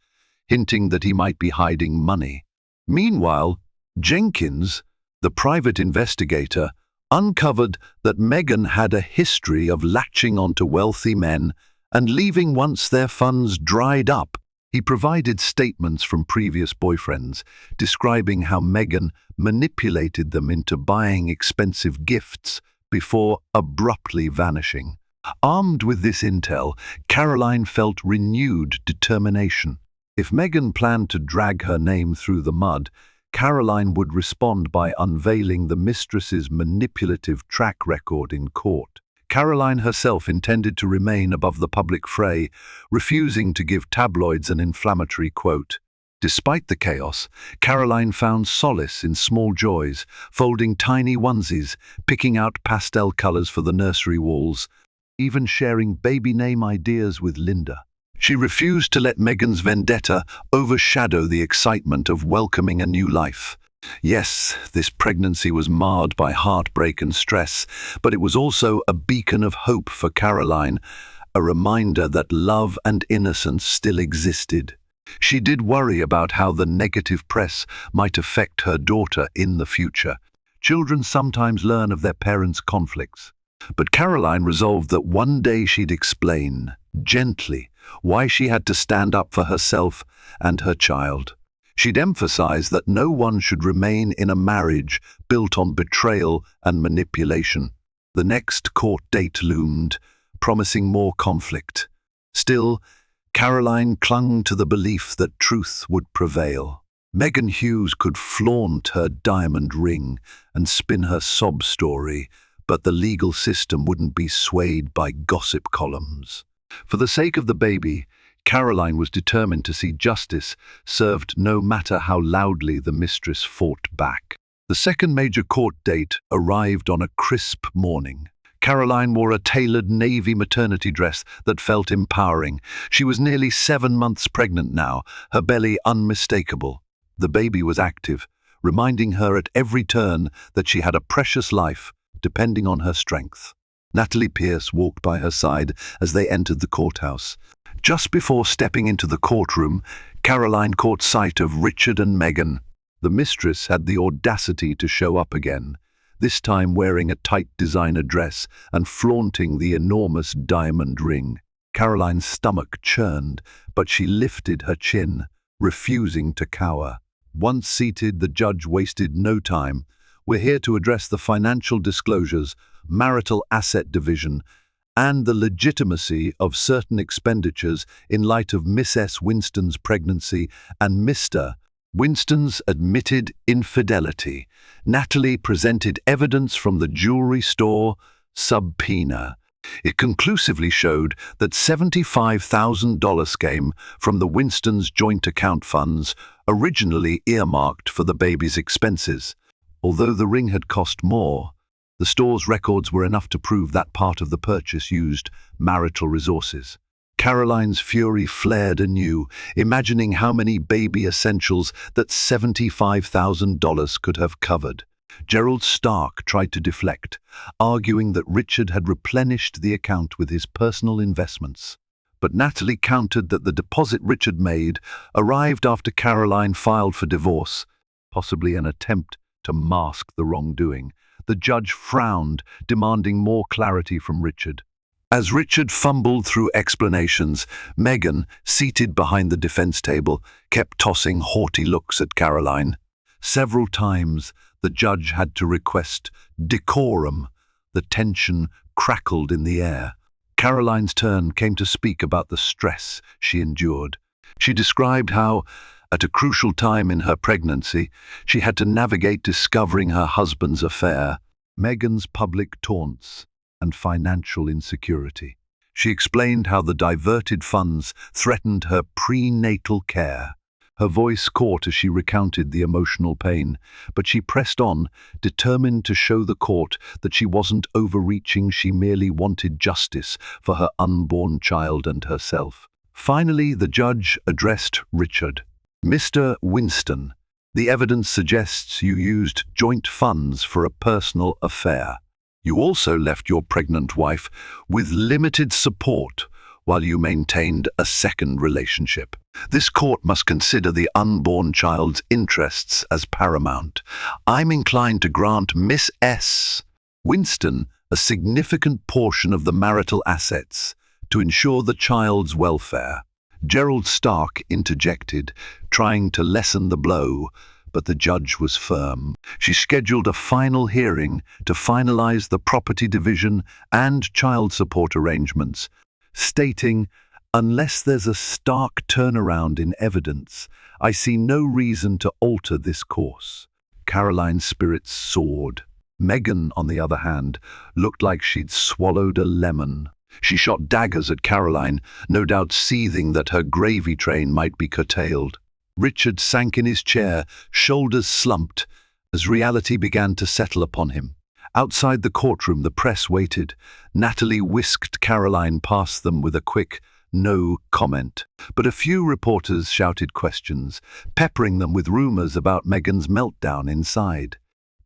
hinting that he might be hiding money. Meanwhile, Jenkins, the private investigator, uncovered that Megan had a history of latching onto wealthy men and leaving once their funds dried up. He provided statements from previous boyfriends, describing how Megan manipulated them into buying expensive gifts before abruptly vanishing. Armed with this intel, Caroline felt renewed determination. If Megan planned to drag her name through the mud, Caroline would respond by unveiling the mistress's manipulative track record in court. Caroline herself intended to remain above the public fray, refusing to give tabloids an inflammatory quote. Despite the chaos, Caroline found solace in small joys, folding tiny onesies, picking out pastel colors for the nursery walls, even sharing baby name ideas with Linda. She refused to let Megan's vendetta overshadow the excitement of welcoming a new life. Yes, this pregnancy was marred by heartbreak and stress, but it was also a beacon of hope for Caroline, a reminder that love and innocence still existed. She did worry about how the negative press might affect her daughter in the future. Children sometimes learn of their parents' conflicts. But Caroline resolved that one day she'd explain, gently, why she had to stand up for herself and her child. She'd emphasize that no one should remain in a marriage built on betrayal and manipulation. The next court date loomed, promising more conflict. Still, Caroline clung to the belief that truth would prevail. Megan Hughes could flaunt her diamond ring and spin her sob story, but the legal system wouldn't be swayed by gossip columns. For the sake of the baby, Caroline was determined to see justice served no matter how loudly the mistress fought back. The second major court date arrived on a crisp morning. Caroline wore a tailored navy maternity dress that felt empowering. She was nearly 7 months pregnant now, her belly unmistakable. The baby was active, reminding her at every turn that she had a precious life, depending on her strength. Natalie Pierce walked by her side as they entered the courthouse. Just before stepping into the courtroom, Caroline caught sight of Richard and Megan. The mistress had the audacity to show up again, this time wearing a tight designer dress and flaunting the enormous diamond ring. Caroline's stomach churned, but she lifted her chin, refusing to cower. Once seated, the judge wasted no time. We're here to address the financial disclosures, marital asset division, and the legitimacy of certain expenditures in light of Miss S. Winston's pregnancy and Mr. Winston's admitted infidelity. Natalie presented evidence from the jewelry store subpoena. It conclusively showed that $75,000 came from the Winstons' joint account funds, originally earmarked for the baby's expenses. Although the ring had cost more, the store's records were enough to prove that part of the purchase used marital resources. Caroline's fury flared anew, imagining how many baby essentials that $75,000 could have covered. Gerald Stark tried to deflect, arguing that Richard had replenished the account with his personal investments. But Natalie countered that the deposit Richard made arrived after Caroline filed for divorce, possibly an attempt to mask the wrongdoing. The judge frowned, demanding more clarity from Richard. As Richard fumbled through explanations, Megan, seated behind the defense table, kept tossing haughty looks at Caroline. Several times, the judge had to request decorum. The tension crackled in the air. Caroline's turn came to speak about the stress she endured. She described how, at a crucial time in her pregnancy, she had to navigate discovering her husband's affair. Meghan's public taunts, and financial insecurity. She explained how the diverted funds threatened her prenatal care. Her voice caught as she recounted the emotional pain, but she pressed on, determined to show the court that she wasn't overreaching, she merely wanted justice for her unborn child and herself. Finally, the judge addressed Richard. "Mr. Winston, the evidence suggests you used joint funds for a personal affair. You also left your pregnant wife with limited support while you maintained a second relationship. This court must consider the unborn child's interests as paramount. I'm inclined to grant Miss S. Winston a significant portion of the marital assets to ensure the child's welfare." Gerald Stark interjected, trying to lessen the blow, but the judge was firm. She scheduled a final hearing to finalize the property division and child support arrangements, stating, "Unless there's a stark turnaround in evidence, I see no reason to alter this course." Caroline's spirits soared. Meghan, on the other hand, looked like she'd swallowed a lemon. She shot daggers at Caroline, no doubt seething that her gravy train might be curtailed. Richard sank in his chair, shoulders slumped, as reality began to settle upon him. Outside the courtroom, the press waited. Natalie whisked Caroline past them with a quick, no comment. But a few reporters shouted questions, peppering them with rumors about Meghan's meltdown inside.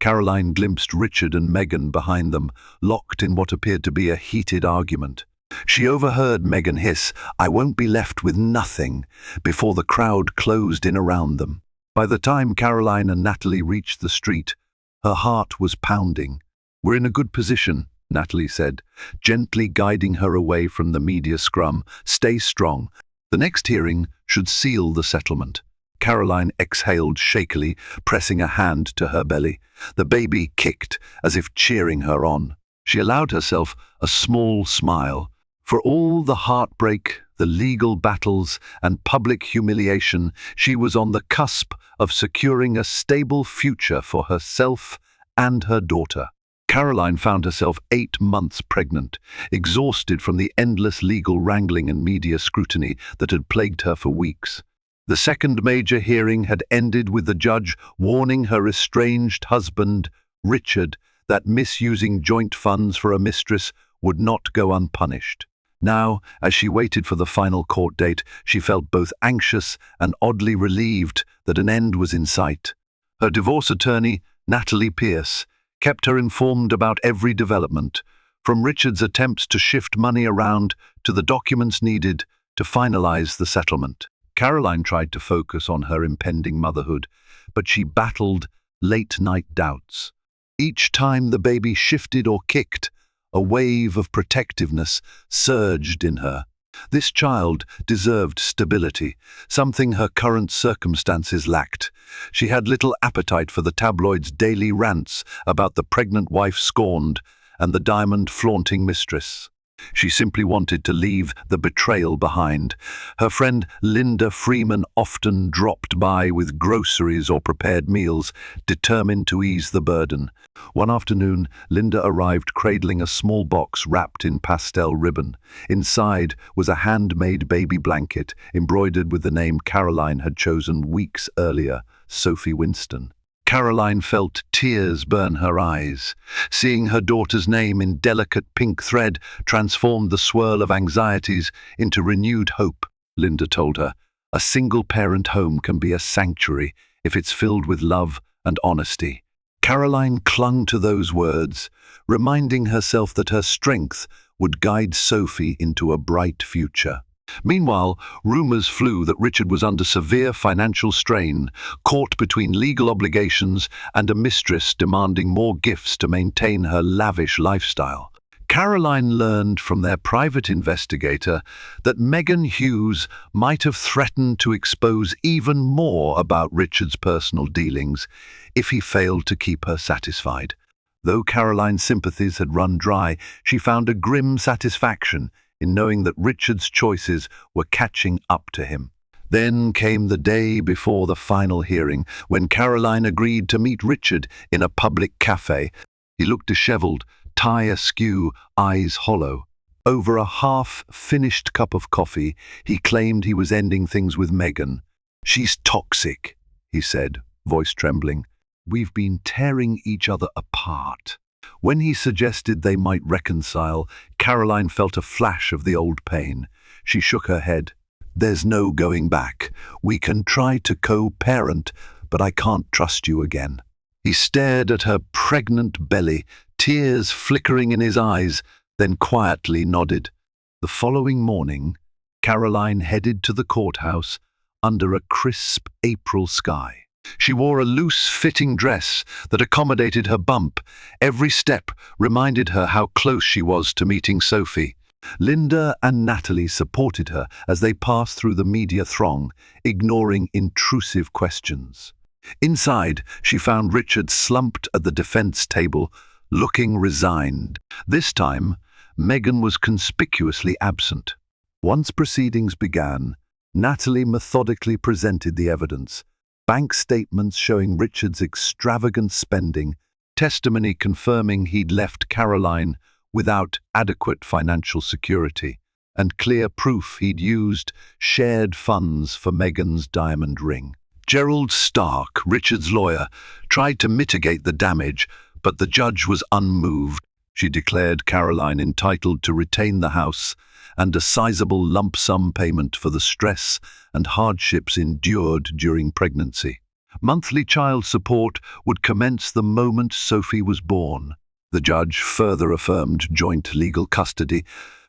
Caroline glimpsed Richard and Meghan behind them, locked in what appeared to be a heated argument. She overheard Meghan hiss, "I won't be left with nothing," before the crowd closed in around them. By the time Caroline and Natalie reached the street, her heart was pounding. "We're in a good position," Natalie said, gently guiding her away from the media scrum. "Stay strong. The next hearing should seal the settlement." Caroline exhaled shakily, pressing a hand to her belly. The baby kicked, as if cheering her on. She allowed herself a small smile. For all the heartbreak, the legal battles, and public humiliation, she was on the cusp of securing a stable future for herself and her daughter. Caroline found herself 8 months pregnant, exhausted from the endless legal wrangling and media scrutiny that had plagued her for weeks. The second major hearing had ended with the judge warning her estranged husband, Richard, that misusing joint funds for a mistress would not go unpunished. Now, as she waited for the final court date, she felt both anxious and oddly relieved that an end was in sight. Her divorce attorney, Natalie Pierce, kept her informed about every development, from Richard's attempts to shift money around to the documents needed to finalize the settlement. Caroline tried to focus on her impending motherhood, but she battled late-night doubts. Each time the baby shifted or kicked, a wave of protectiveness surged in her. This child deserved stability, something her current circumstances lacked. She had little appetite for the tabloids' daily rants about the pregnant wife scorned and the diamond-flaunting mistress. She simply wanted to leave the betrayal behind. Her friend Linda Freeman often dropped by with groceries or prepared meals, determined to ease the burden. One afternoon, Linda arrived cradling a small box wrapped in pastel ribbon. Inside was a handmade baby blanket embroidered with the name Caroline had chosen weeks earlier, Sophie Winston. Caroline felt tears burn her eyes. Seeing her daughter's name in delicate pink thread transformed the swirl of anxieties into renewed hope, Linda told her. A single-parent home can be a sanctuary if it's filled with love and honesty. Caroline clung to those words, reminding herself that her strength would guide Sophie into a bright future. Meanwhile, rumors flew that Richard was under severe financial strain, caught between legal obligations and a mistress demanding more gifts to maintain her lavish lifestyle. Caroline learned from their private investigator that Meghan Hughes might have threatened to expose even more about Richard's personal dealings if he failed to keep her satisfied. Though Caroline's sympathies had run dry, she found a grim satisfaction in knowing that Richard's choices were catching up to him. Then came the day before the final hearing, when Caroline agreed to meet Richard in a public cafe. He looked disheveled, tie askew, eyes hollow. Over a half-finished cup of coffee, he claimed he was ending things with Megan. "She's toxic," he said, voice trembling. "We've been tearing each other apart." When he suggested they might reconcile, Caroline felt a flash of the old pain. She shook her head. "There's no going back. We can try to co-parent, but I can't trust you again." He stared at her pregnant belly, tears flickering in his eyes, then quietly nodded. The following morning, Caroline headed to the courthouse under a crisp April sky. She wore a loose-fitting dress that accommodated her bump. Every step reminded her how close she was to meeting Sophie. Linda and Natalie supported her as they passed through the media throng, ignoring intrusive questions. Inside, she found Richard slumped at the defense table, looking resigned. This time, Megan was conspicuously absent. Once proceedings began, Natalie methodically presented the evidence. Bank statements showing Richard's extravagant spending, testimony confirming he'd left Caroline without adequate financial security, and clear proof he'd used shared funds for Megan's diamond ring. Gerald Stark, Richard's lawyer, tried to mitigate the damage, but the judge was unmoved. She declared Caroline entitled to retain the house and a sizable lump sum payment for the stress and hardships endured during pregnancy. Monthly child support would commence the moment Sophie was born. The judge further affirmed joint legal custody,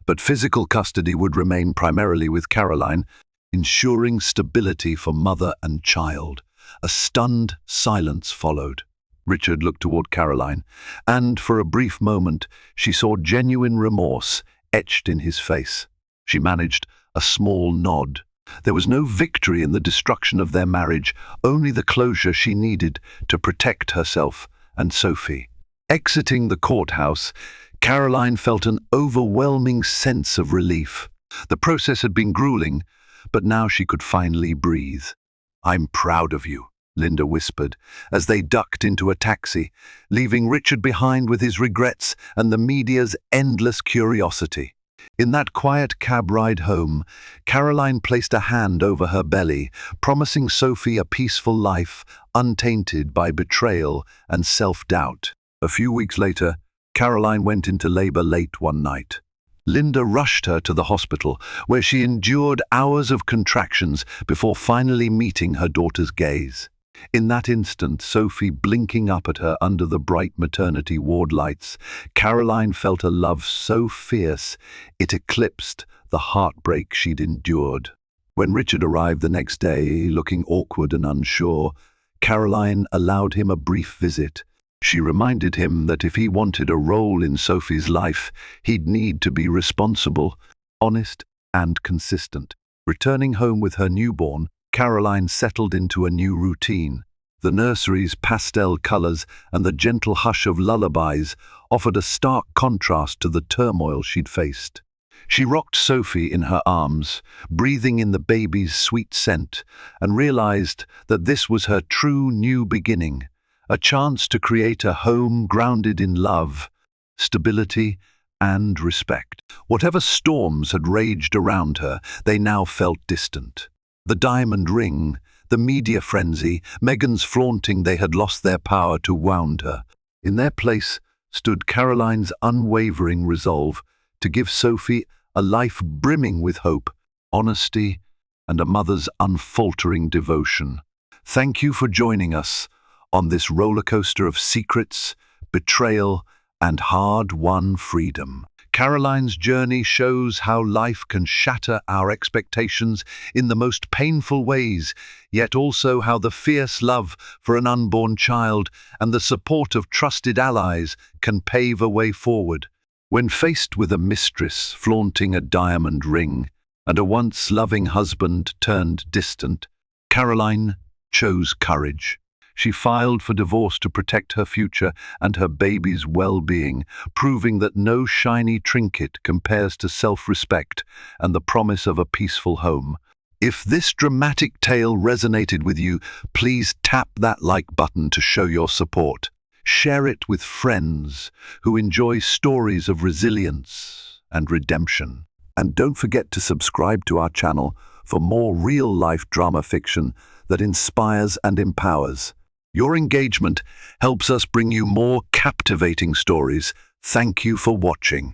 but physical custody would remain primarily with Caroline, ensuring stability for mother and child. A stunned silence followed. Richard looked toward Caroline, and for a brief moment she saw genuine remorse etched in his face. She managed a small nod. There was no victory in the destruction of their marriage, only the closure she needed to protect herself and Sophie. Exiting the courthouse, Caroline felt an overwhelming sense of relief. The process had been grueling, but now she could finally breathe. "I'm proud of you," Linda whispered, as they ducked into a taxi, leaving Richard behind with his regrets and the media's endless curiosity. In that quiet cab ride home, Caroline placed a hand over her belly, promising Sophie a peaceful life, untainted by betrayal and self-doubt. A few weeks later, Caroline went into labor late one night. Linda rushed her to the hospital, where she endured hours of contractions before finally meeting her daughter's gaze. In that instant, Sophie blinking up at her under the bright maternity ward lights, Caroline felt a love so fierce it eclipsed the heartbreak she'd endured. When Richard arrived the next day, looking awkward and unsure, Caroline allowed him a brief visit. She reminded him that if he wanted a role in Sophie's life, he'd need to be responsible, honest, and consistent. Returning home with her newborn, Caroline settled into a new routine. The nursery's pastel colors and the gentle hush of lullabies offered a stark contrast to the turmoil she'd faced. She rocked Sophie in her arms, breathing in the baby's sweet scent, and realized that this was her true new beginning, a chance to create a home grounded in love, stability, and respect. Whatever storms had raged around her, they now felt distant. The diamond ring, the media frenzy, Megan's flaunting they had lost their power to wound her. In their place stood Caroline's unwavering resolve to give Sophie a life brimming with hope, honesty, and a mother's unfaltering devotion. Thank you for joining us on this roller coaster of secrets, betrayal, and hard-won freedom. Caroline's journey shows how life can shatter our expectations in the most painful ways, yet also how the fierce love for an unborn child and the support of trusted allies can pave a way forward. When faced with a mistress flaunting a diamond ring and a once loving husband turned distant, Caroline chose courage. She filed for divorce to protect her future and her baby's well-being, proving that no shiny trinket compares to self-respect and the promise of a peaceful home. If this dramatic tale resonated with you, please tap that like button to show your support. Share it with friends who enjoy stories of resilience and redemption. And don't forget to subscribe to our channel for more real-life drama fiction that inspires and empowers. Your engagement helps us bring you more captivating stories. Thank you for watching.